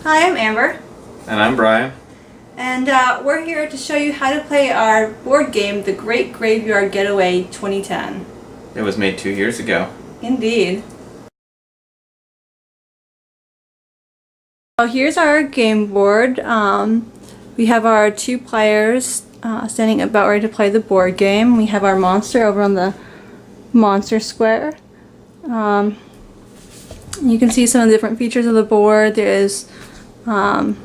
Hi, I'm Amber. And I'm Brian. And we're here to show you how to play our board game, The Great Graveyard Getaway 2010. It was made 2 years ago. Indeed. So here's our game board. We have our 2 players standing about ready to play the board game. We have our monster over on the monster square. You can see some of the different features of the board. There is round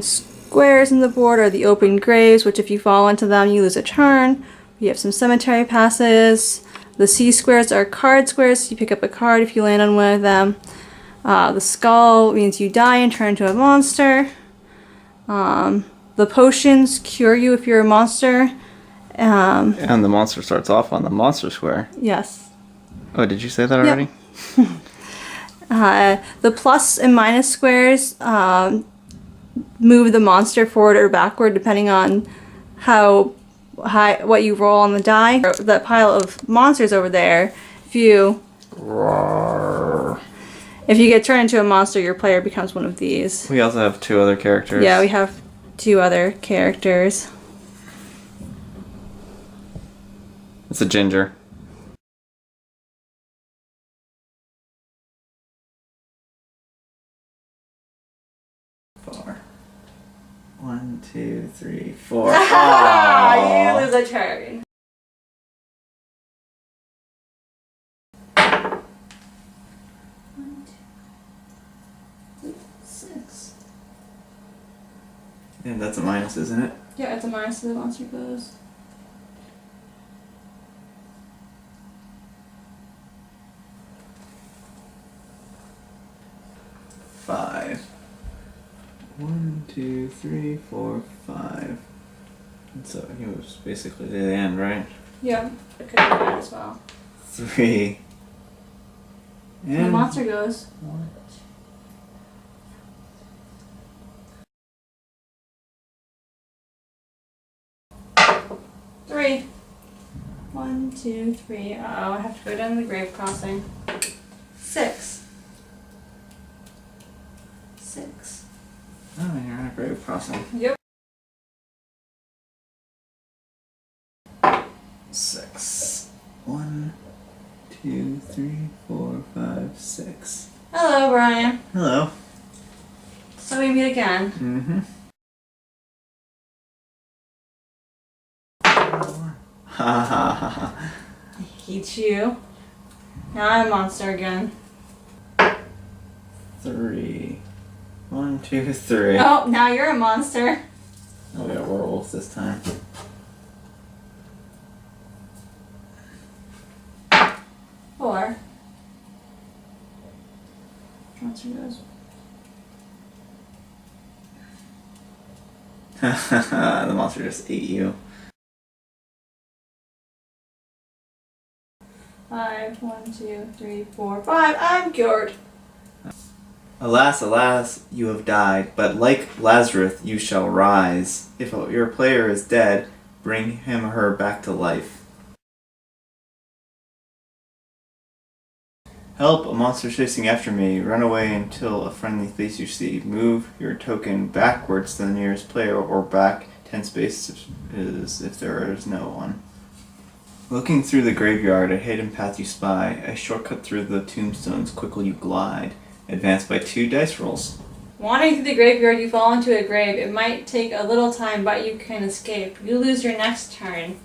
squares in the board are the open graves, which if you fall into them you lose a turn. We have some cemetery passes. The C squares are card squares, so you pick up a card if you land on one of them. The skull means you die and turn into a monster. The potions cure you if you're a monster. And the monster starts off on the monster square. Yes. Oh, did you say that already? Yep. The plus and minus squares move the monster forward or backward depending on how high what you roll on the die. That pile of monsters over there, if you get turned into a monster, your player becomes one of these. We also have 2 other characters. Yeah, we have 2 other characters. It's a ginger. Four. 1, 2, 3, 4. You lose a turn. And that's a minus, isn't it? Yeah, it's a minus, so the monster goes. Five. 1, 2, 3, 4, 5. And so he was basically the end, right? Yeah, it could be that as well. 3. And the monster goes. 1. 3. 1, 2, 3. Uh-oh, I have to go down the grave crossing. 6. 6. Oh, you're on a grave crossing. Yep. 6. 1, 2, 3, 4, 5, 6. Hello, Brian. Hello. So we meet again. Mm-hmm. Ha ha ha ha. I hate you. Now I'm a monster again. 3. 1, 2, 3. Oh, now you're a monster. Oh, we got werewolves this time. 4. Monster goes. The monster just ate you. 5. 1, 2, 3, 4, 5. I'm cured. Alas, alas, you have died, but like Lazarus you shall rise. If your player is dead, bring him or her back to life. Help, a monster chasing after me. Run away until a friendly face you see. Move your token backwards to the nearest player or back 10 spaces if there is no one. Looking through the graveyard, a hidden path you spy. A shortcut through the tombstones, quickly you glide. Advance by 2 dice rolls. Wandering through the graveyard, you fall into a grave. It might take a little time, but you can escape. You lose your next turn.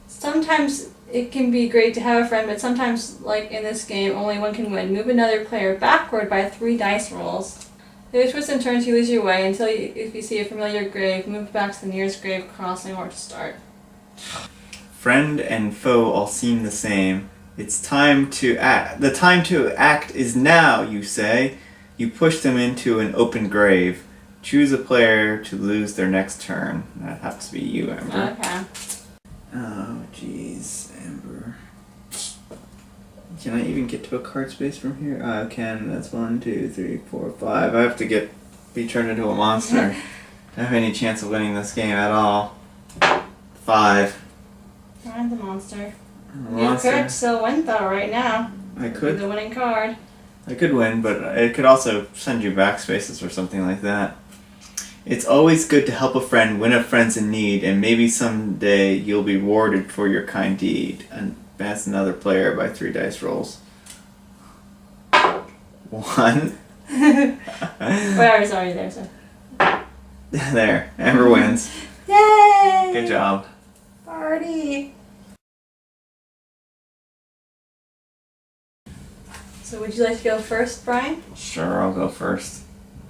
Sometimes it can be great to have a friend, but sometimes, like in this game, only one can win. Move another player backward by 3 dice rolls. If you twist and turns, you lose your way until if you see a familiar grave, move back to the nearest grave crossing or to start. Friend and foe all seem the same. It's time to act. The time to act is now, you say. You push them into an open grave. Choose a player to lose their next turn. That happens to be you, Amber. Okay. Oh, jeez, Amber. Can I even get to a card space from here? I can. That's 1, 2, 3, 4, 5. I have to be turned into a monster. I don't have any chance of winning this game at all. 5. Find the monster. Monster. You could still win though right now. I could. The winning card. I could win, but it could also send you backspaces or something like that. It's always good to help a friend when a friend's in need, and maybe someday you'll be rewarded for your kind deed. And advance another player by 3 dice rolls. 1. Whatever's already there, so. There. Amber wins. Yay! Good job. Party! So would you like to go first, Brian? Sure, I'll go first.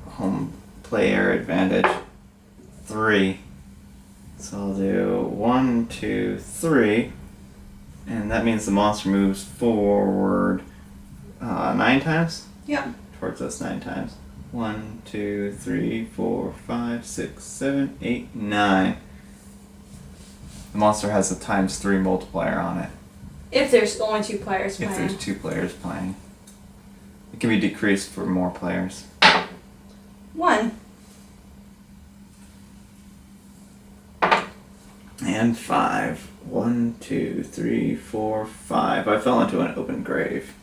Home player advantage. 3. So I'll do 1, 2, 3. And that means the monster moves forward 9 times? Yep. Towards us 9 times. 1, 2, 3, 4, 5, 6, 7, 8, 9. The monster has a ×3 multiplier on it. If there's only 2 players playing. If there's 2 players playing. It can be decreased for more players. 1. And 5. 1, 2, 3, 4, 5. I fell into an open grave.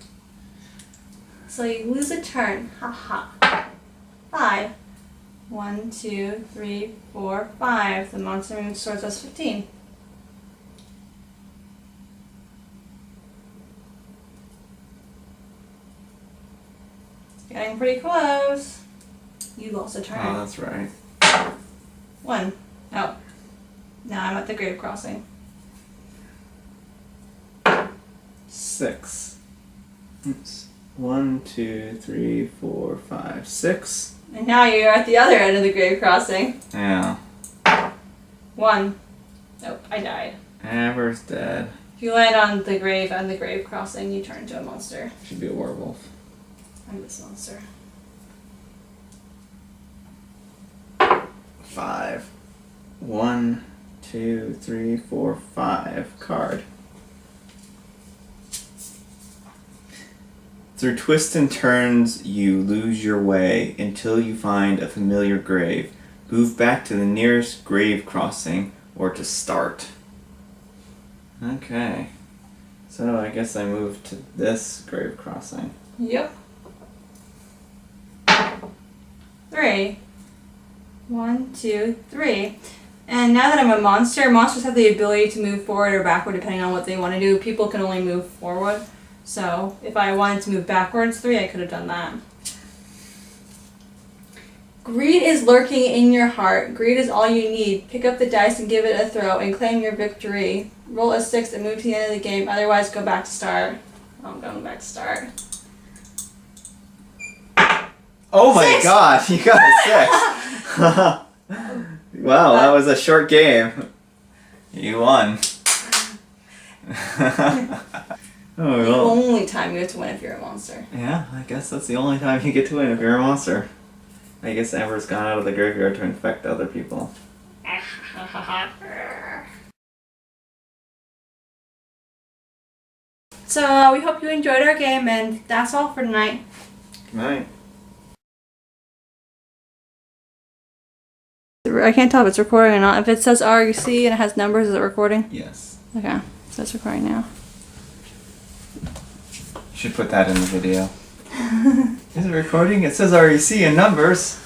So you lose a turn. Ha ha. 5. 1, 2, 3, 4, 5. The monster moves towards us 15. Getting pretty close. You lost a turn. Oh, that's right. 1. Oh. Now I'm at the grave crossing. 6. Oops. 1, 2, 3, 4, 5, 6. And now you're at the other end of the grave crossing. Yeah. 1. Nope, I died. Amber's dead. If you land on the grave and the grave crossing, you turn into a monster. Should be a werewolf. I'm this monster. 5. 1, 2, 3, 4, 5. Card. Through twists and turns, you lose your way until you find a familiar grave. Move back to the nearest grave crossing or to start. Okay. So I guess I move to this grave crossing. Yep. 3. 1, 2, 3. And now that I'm a monster, monsters have the ability to move forward or backward depending on what they want to do. People can only move forward. So if I wanted to move backwards 3, I could have done that. Greed is lurking in your heart. Greed is all you need. Pick up the dice and give it a throw and claim your victory. Roll a 6 and move to the end of the game. Otherwise, go back to start. I'm going back to start. Oh my 6. god, you got a 6! Wow, that was a short game. You won. Oh, The well. only time you have to win if you're a monster. Yeah, I guess that's the only time you get to win if you're a monster. I guess Amber's gone out of the graveyard to infect other people. So we hope you enjoyed our game, and that's all for tonight. Good night. I can't tell if it's recording or not. If it says REC and it has numbers, is it recording? Yes. Okay, so it's recording now. Should put that in the video. Is it recording? It says REC and numbers.